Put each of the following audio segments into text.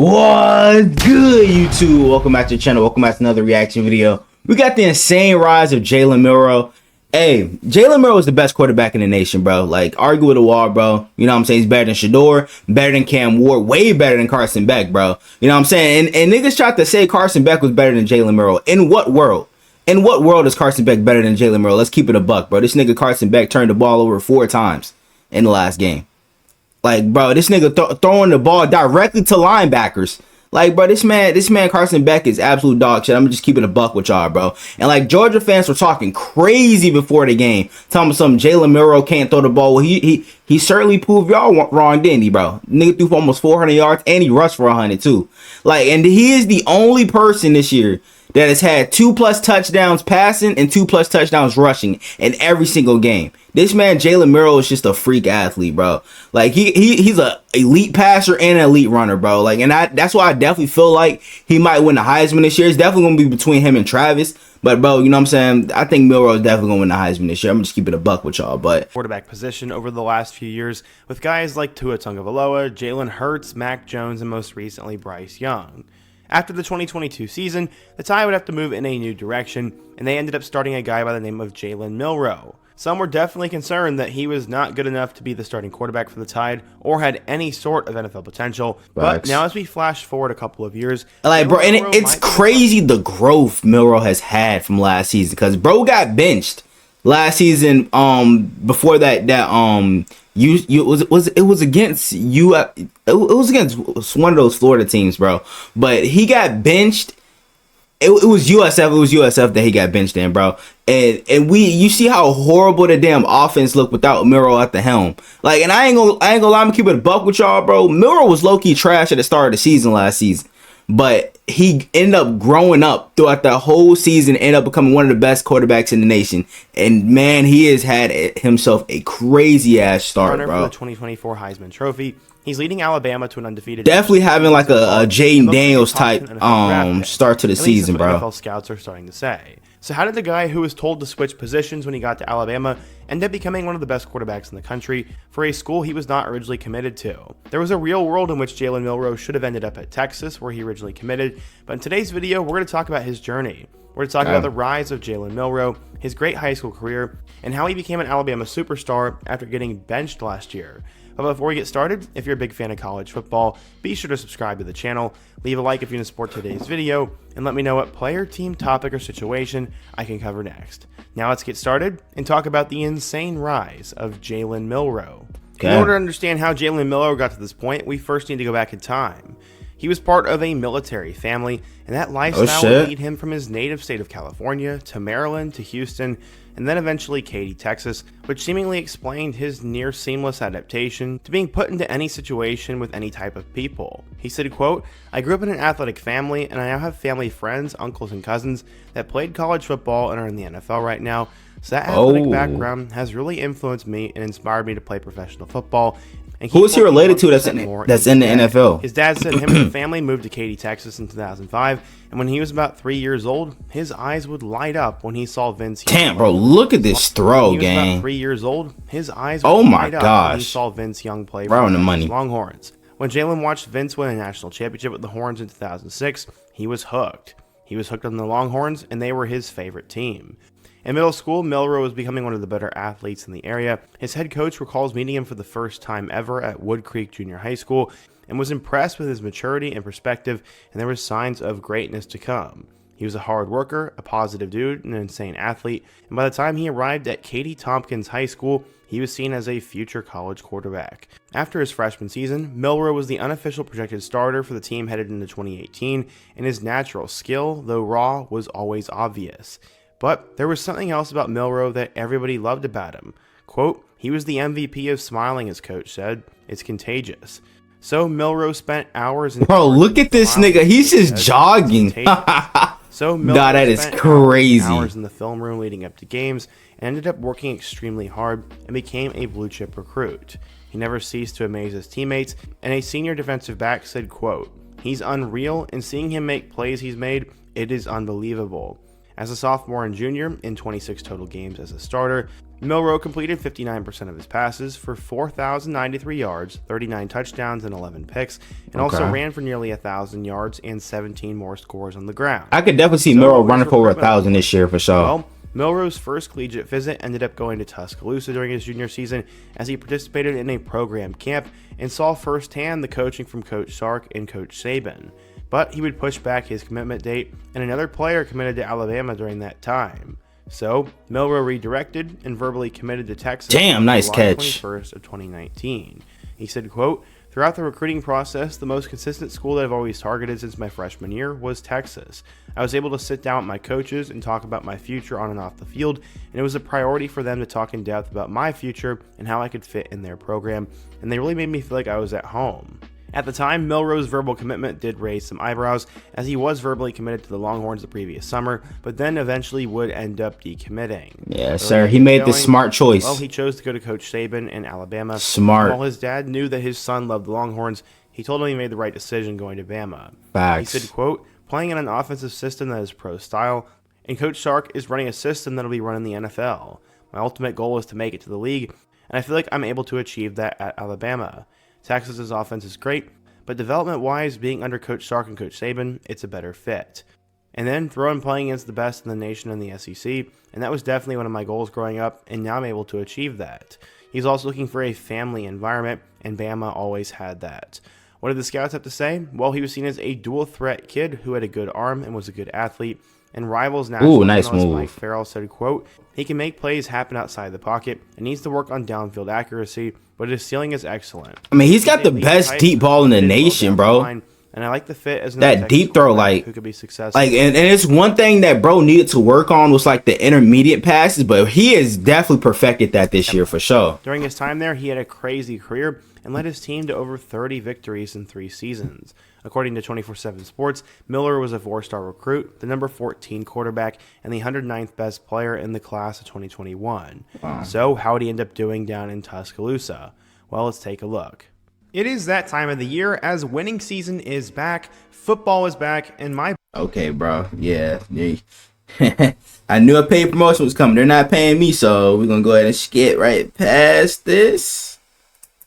What's good, YouTube? Welcome back to the channel. Welcome back to another reaction video. We got the insane rise of JALEN MILROE. Hey, JALEN MILROE is the best quarterback in the nation, bro. Like, argue with a wall, bro. You know what I'm saying? He's better than Shador, better than Cam Ward, way better than Carson Beck, bro. You know what I'm saying? And niggas tried to say Carson Beck was better than JALEN MILROE. In what world? In what world is Carson Beck better than JALEN MILROE? Let's keep it a buck, bro. This nigga Carson Beck turned the ball over 4 times in the last game. Like, bro, this nigga throwing the ball directly to linebackers. Like, bro, this man Carson Beck is absolute dog shit. I'm gonna just keep it a buck with y'all, bro. And like, Georgia fans were talking crazy before the game, telling me something JALEN MILROE can't throw the ball. Well, he certainly proved y'all wrong, didn't he, bro? Nigga threw for almost 400 yards and he rushed for 100 too. Like, and he is the only person this year that has had 2+ touchdowns passing and 2+ touchdowns rushing in every single game. This man JALEN MILROE is just a freak athlete, bro. Like, he's a elite passer and an elite runner, bro. Like, and that's why I definitely feel like he might win the Heisman this year. It's definitely gonna be between him and Travis. But, bro, you know what I'm saying? I think MILROE is definitely gonna win the Heisman this year. I'm gonna just keep it a buck with y'all. But quarterback position over the last few years with guys like Tua Tagovailoa, Jalen Hurts, Mac Jones, and most recently Bryce Young. After the 2022 season, the Tide would have to move in a new direction, and they ended up starting a guy by the name of JALEN MILROE. Some were definitely concerned that he was not good enough to be the starting quarterback for the Tide or had any sort of NFL potential. But now as we flash forward a couple of years, like, bro, and it's crazy the growth MILROE has had from last season, because bro got benched last season. Before that it was against one of those Florida teams, bro. But he got benched. It was USF. It was USF that he got benched in, bro. And you see how horrible the damn offense looked without MILROE at the helm. Like, and I ain't gonna lie, I'm gonna keep it a buck with y'all, bro. MILROE was low key trash at the start of the season last season, but he ended up growing up throughout the whole season, ended up becoming one of the best quarterbacks in the nation. And man, he has had himself a crazy ass start, bro. For the 2024 Heisman Trophy. He's leading Alabama to an undefeated. Definitely having like a Jaden Daniels type start to the season, bro. NFL scouts are starting to say. So how did the guy who was told to switch positions when he got to Alabama end up becoming one of the best quarterbacks in the country for a school he was not originally committed to? There was a real world in which JALEN MILROE should have ended up at Texas, where he originally committed. But in today's video, we're going to talk about his journey. We're going to talk about the rise of JALEN MILROE, his great high school career, and how he became an Alabama superstar after getting benched last year. But before we get started, if you're a big fan of college football, be sure to subscribe to the channel, leave a like if you want to support today's video, and let me know what player, team, topic, or situation I can cover next. Now let's get started and talk about the insane rise of JALEN MILROE. In order to understand how JALEN MILROE got to this point, we first need to go back in time. He was part of a military family, and that lifestyle would lead him from his native state of California to Maryland to Houston, and then eventually Katy, Texas, which seemingly explained his near seamless adaptation to being put into any situation with any type of people. He said, quote, "I grew up in an athletic family, and I now have family friends, uncles, and cousins that played college football and are in the NFL right now. So that athletic background has really influenced me and inspired me to play professional football." Who is he related to that's in the NFL? His dad said him and the family moved to Katy, Texas in 2005, and when he was about 3 years old, his eyes would light up when he saw Vince. Damn, bro, look at this throw, gang. When he was about 3 years old, his eyes would light up when he saw Vince Young play for the Longhorns. When JALEN watched Vince win a national championship with the Horns in 2006, he was hooked. He was hooked on the Longhorns, and they were his favorite team. In middle school, MILROE was becoming one of the better athletes in the area. His head coach recalls meeting him for the first time ever at Wood Creek Junior High School and was impressed with his maturity and perspective, and there were signs of greatness to come. He was a hard worker, a positive dude, and an insane athlete, and by the time he arrived at Katy Tompkins High School, he was seen as a future college quarterback. After his freshman season, MILROE was the unofficial projected starter for the team headed into 2018, and his natural skill, though raw, was always obvious. But there was something else about MILROE that everybody loved about him. Quote, "He was the MVP of smiling," his coach said. "It's contagious." So MILROE spent hours in... Bro, look at this nigga. He's just jogging. So MILROE that is crazy. Hours in the film room leading up to games and ended up working extremely hard and became a blue chip recruit. He never ceased to amaze his teammates, and a senior defensive back said, quote, "He's unreal, and seeing him make plays he's made, it is unbelievable." As a sophomore and junior, in 26 total games as a starter, Milroe completed 59% of his passes for 4,093 yards, 39 touchdowns, and 11 picks, and also ran for nearly 1,000 yards and 17 more scores on the ground. I could definitely see Milroe running for over 1,000 this year for sure. Well, Milroe's first collegiate visit ended up going to Tuscaloosa during his junior season as he participated in a program camp and saw firsthand the coaching from Coach Sark and Coach Saban. But he would push back his commitment date, and another player committed to Alabama during that time. So, Milroe redirected and verbally committed to Texas Damn, nice July catch. 21st of 2019. He said, quote, "Throughout the recruiting process, the most consistent school that I've always targeted since my freshman year was Texas. I was able to sit down with my coaches and talk about my future on and off the field, and it was a priority for them to talk in depth about my future and how I could fit in their program, and they really made me feel like I was at home." At the time, Milroe's verbal commitment did raise some eyebrows, as he was verbally committed to the Longhorns the previous summer, but then eventually would end up decommitting. Yeah, sir. He made the smart choice. Well, he chose to go to Coach Saban in Alabama. Smart. While his dad knew that his son loved the Longhorns, he told him he made the right decision going to Bama. Facts. He said, quote, "Playing in an offensive system that is pro style, and Coach Sark is running a system that will be run in the NFL. My ultimate goal is to make it to the league, and I feel like I'm able to achieve that at Alabama. Texas's offense is great, but development-wise, being under Coach Sark and Coach Saban, it's a better fit. And then throw in playing against the best in the nation in the SEC, and that was definitely one of my goals growing up, and now I'm able to achieve that. He's also looking for a family environment, and Bama always had that." What did the scouts have to say? Well, he was seen as a dual-threat kid who had a good arm and was a good athlete, and Rivals national analyst Mike Farrell said, quote, "He can make plays happen outside the pocket and needs to work on downfield accuracy, but his ceiling is excellent. I mean, he's got the best deep ball in the nation, bro. And I like the fit as that deep throw, like, who could be successful. Like, and it's one thing that bro needed to work on was like the intermediate passes, but he has definitely perfected that this year for sure. During his time there, he had a crazy career and led his team to over 30 victories in 3 seasons. According to 24/7 Sports, Milroe was a 4-star recruit, the number 14 quarterback, and the 109th best player in the class of 2021. Wow. So, how did he end up doing down in Tuscaloosa? Well, let's take a look. It is that time of the year as winning season is back, football is back, and my... Okay, bro. Yeah. I knew a paid promotion was coming. They're not paying me, so we're going to go ahead and skip right past this.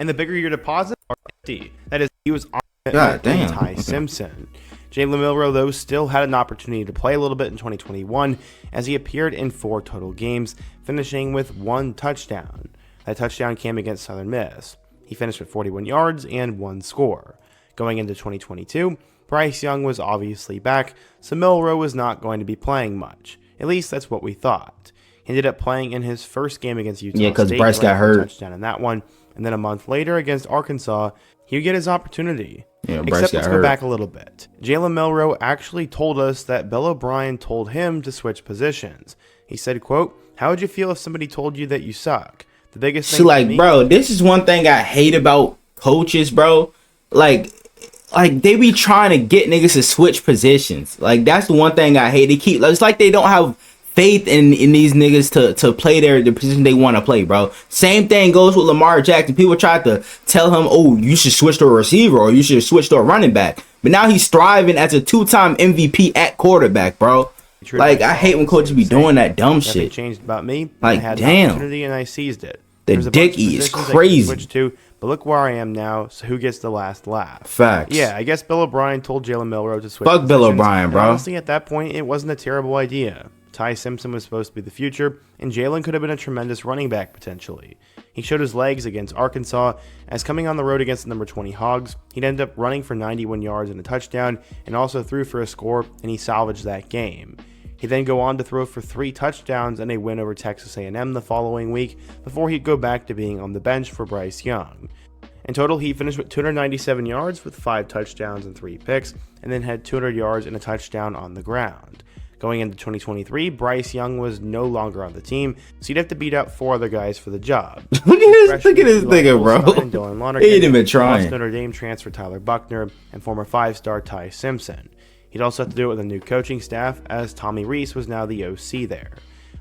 And the bigger your deposit are empty. That is, he was on God damn. Ty Simpson. Jalen Milroe, though, still had an opportunity to play a little bit in 2021 as he appeared in 4 total games, finishing with 1 touchdown. That touchdown came against Southern Miss. He finished with 41 yards and 1 score. Going into 2022, Bryce Young was obviously back, so Milroe was not going to be playing much. At least that's what we thought. He ended up playing in his first game against Utah State. Yeah, because Bryce got hurt. Touchdown in that one, and then a month later against Arkansas, he would get his opportunity. Yeah, Bryce Except got let's hurt. go back a little bit. Jalen Milroe actually told us that Bill O'Brien told him to switch positions. He said, quote, "How would you feel if somebody told you that you suck? The biggest thing." See, like, bro, this is one thing I hate about coaches, bro. Like they be trying to get niggas to switch positions. Like, that's the one thing I hate. They keep, it's like they don't have faith in these niggas to play the position they want to play, bro. Same thing goes with Lamar Jackson. People tried to tell him, oh, you should switch to a receiver or you should switch to a running back. But now he's thriving as a 2-time MVP at quarterback, bro. Like, I hate when coaches be doing that dumb shit. Nothing changed about me. Like, I had damn. an opportunity and I seized it. The There's a bunch of dicky is positions I could crazy. switch to, but look where I am now, so who gets the last laugh? Facts. Yeah, I guess Bill O'Brien told Jalen Milroe to switch Fuck Bill positions, O'Brien, and bro. honestly, at that point, it wasn't a terrible idea. Ty Simpson was supposed to be the future, and Jalen could have been a tremendous running back potentially. He showed his legs against Arkansas, as coming on the road against the number 20 Hogs, he'd end up running for 91 yards and a touchdown, and also threw for a score, and he salvaged that game. He'd then go on to throw for 3 touchdowns and a win over Texas A&M the following week, before he'd go back to being on the bench for Bryce Young. In total, he finished with 297 yards with 5 touchdowns and 3 picks, and then had 200 yards and a touchdown on the ground. Going into 2023, Bryce Young was no longer on the team, so he'd have to beat out 4 other guys for the job. Look at this nigga, bro. He ain't even trying. Notre Dame transfer Tyler Buckner and former 5-star Ty Simpson. He'd also have to do it with a new coaching staff, as Tommy Rees was now the OC there.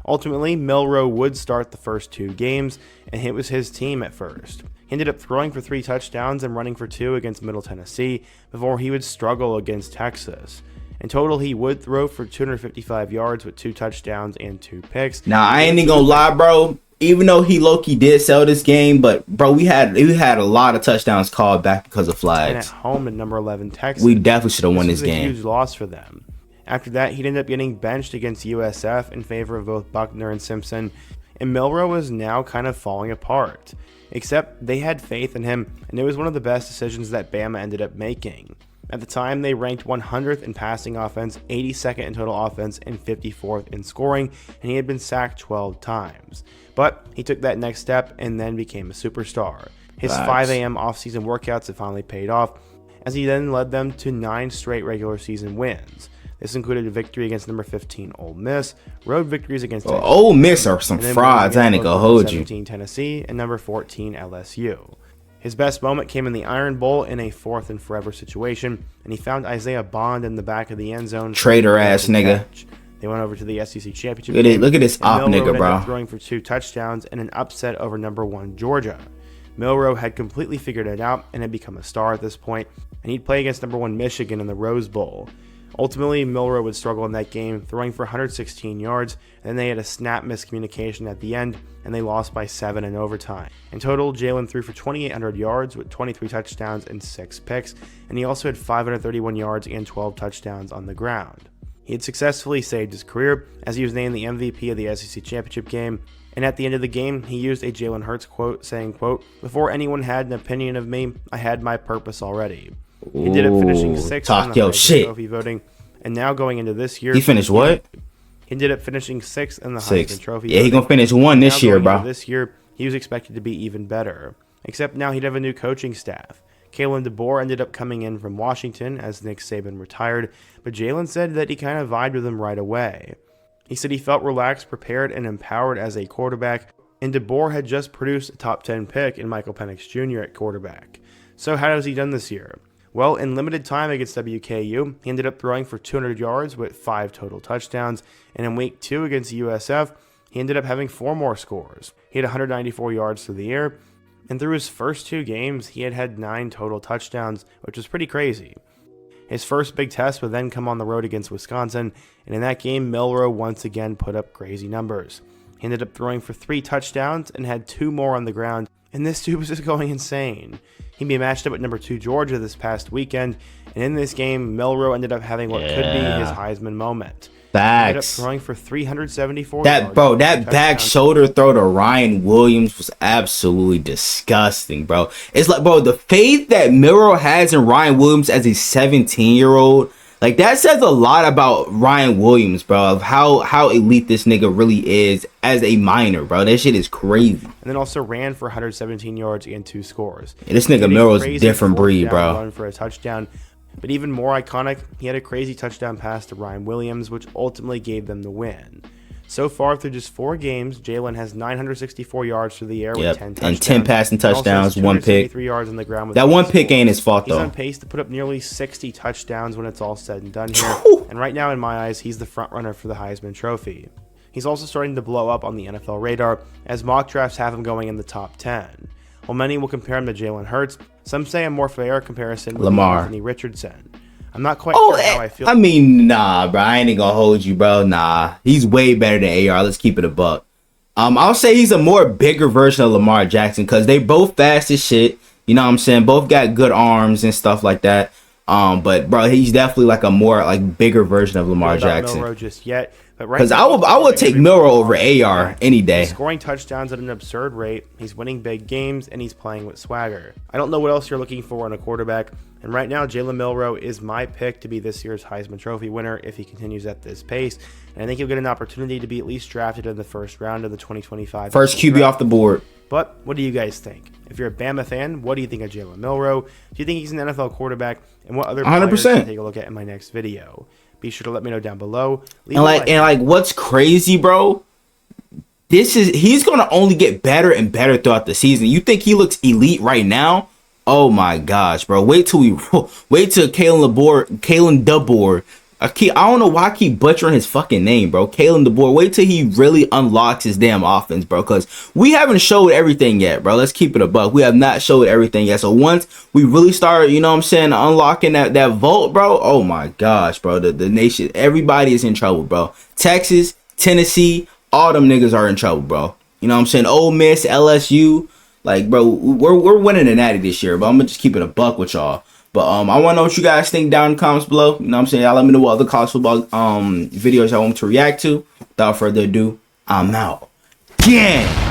Ultimately, Milroe would start the first 2 games, and it was his team at first. He ended up throwing for 3 touchdowns and running for 2 against Middle Tennessee, before he would struggle against Texas. In total, he would throw for 255 yards with 2 touchdowns and 2 picks. Now, I ain't even gonna lie, bro. Even though he low-key did sell this game, but bro, we had a lot of touchdowns called back because of flags. And at home to number 11 Texas, we definitely should have won this game. game. A huge loss for them. After that, he'd end up getting benched against USF in favor of both Buckner and Simpson, and Milroe was now kind of falling apart. Except they had faith in him, and it was one of the best decisions that Bama ended up making. At the time, they ranked 100th in passing offense, 82nd in total offense, and 54th in scoring, and he had been sacked 12 times. But he took that next step and then became a superstar. His 5 a.m. offseason workouts had finally paid off, as he then led them to 9 straight regular season wins. This included a victory against number 15 Ole Miss, road victories against Ole Miss are some frauds. I ain't gonna hold you. 17 Tennessee and number 14 LSU. His best moment came in the Iron Bowl in a 4th and forever situation, and he found Isaiah Bond in the back of the end zone. Traitor ass nigga. They went over to the SEC championship. Look at this op nigga, bro. Throwing for 2 touchdowns and an upset over number 1 Georgia. Milroe had completely figured it out and had become a star at this point, and he'd play against number 1 Michigan in the Rose Bowl. Ultimately, Milroe would struggle in that game, throwing for 116 yards, and then they had a snap miscommunication at the end, and they lost by 7 in overtime. In total, Jalen threw for 2,800 yards with 23 touchdowns and 6 picks, and he also had 531 yards and 12 touchdowns on the ground. He had successfully saved his career, as he was named the MVP of the SEC championship game, and at the end of the game, he used a Jalen Hurts quote saying, quote, "Before anyone had an opinion of me, I had my purpose already." He ended up finishing 6th in the Heisman Trophy voting, and now going into this year, he finished what? He ended up finishing 6th in the Heisman Trophy. Yeah, he gonna finish 1 this year, bro. This year, he was expected to be even better. Except now he'd have a new coaching staff. Kalen DeBoer ended up coming in from Washington as Nick Saban retired, but Jalen said that he kind of vibed with him right away. He said he felt relaxed, prepared, and empowered as a quarterback, and DeBoer had just produced a top 10 pick in Michael Penix Jr. at quarterback. So how has he done this year? Well, in limited time against WKU, he ended up throwing for 200 yards with 5 total touchdowns, and in week 2 against USF, he ended up having 4 more scores. He had 194 yards through the air, and through his first 2 games, he had 9 total touchdowns, which was pretty crazy. His first big test would then come on the road against Wisconsin, and in that game, Milroe once again put up crazy numbers. He ended up throwing for 3 touchdowns and had 2 more on the ground, and this dude was just going insane. He'd be matched up with number 2 Georgia this past weekend, and in this game, Milroe ended up having what could be his Heisman moment. Facts. He ended up throwing for 374 yards. That back shoulder throw to Ryan Williams was absolutely disgusting, bro. It's like, bro, the faith that Milroe has in Ryan Williams as a 17-year-old, like, that says a lot about Ryan Williams, bro, of how elite this nigga really is as a minor, bro. That shit is crazy. And then also ran for 117 yards and 2 scores. Yeah, this nigga Milroe's a different breed, bro. Run for a touchdown. But even more iconic, he had a crazy touchdown pass to Ryan Williams, which ultimately gave them the win. So far, through just 4 games, Jalen has 964 yards through the air with 10 touchdowns. And 10 passing touchdowns, 1 pick. Yards on the ground with that 1 pick ain't his fault, though. He's on pace to put up nearly 60 touchdowns when it's all said and done here. And right now, in my eyes, he's the front runner for the Heisman Trophy. He's also starting to blow up on the NFL radar, as mock drafts have him going in the top 10. While many will compare him to Jalen Hurts, some say a more fair comparison would be Anthony Richardson. I'm not quite sure how I feel. I mean, nah, bro. I ain't gonna hold you, bro. Nah. He's way better than AR. Let's keep it a buck. I'll say he's a more bigger version of Lamar Jackson, because they both fast as shit. You know what I'm saying? Both got good arms and stuff like that. But bro, he's definitely like a more like bigger version of Lamar Jackson. Milroe just yet. Because I would take Milroe over AR any day. He's scoring touchdowns at an absurd rate. He's winning big games, and he's playing with swagger. I don't know what else you're looking for in a quarterback. And right now, Jalen Milroe is my pick to be this year's Heisman Trophy winner if he continues at this pace. And I think he'll get an opportunity to be at least drafted in the first round of the 2025. First QB draft. Off the board. But what do you guys think? If you're a Bama fan, what do you think of Jalen Milroe? Do you think he's an NFL quarterback? And what other players 100%. can take a look at in my next video? Be sure to let me know down below. And what's crazy, bro? He's gonna only get better and better throughout the season. You think he looks elite right now? Oh my gosh, bro! Wait till Kalen DeBoer I don't know why I keep butchering his fucking name, bro. Kalen DeBoer. Wait till he really unlocks his damn offense, bro. Because we haven't showed everything yet, bro. Let's keep it a buck. We have not showed everything yet. So once we really start, you know what I'm saying, unlocking that vault, bro. Oh my gosh, bro. The nation, everybody is in trouble, bro. Texas, Tennessee, all them niggas are in trouble, bro. You know what I'm saying? Ole Miss, LSU. Like, bro, we're winning the Natty this year, but I'm gonna just keep it a buck with y'all. But I want to know what you guys think down in the comments below. You know what I'm saying? Y'all let me know what other college football videos y'all want me to react to. Without further ado, I'm out. Yeah.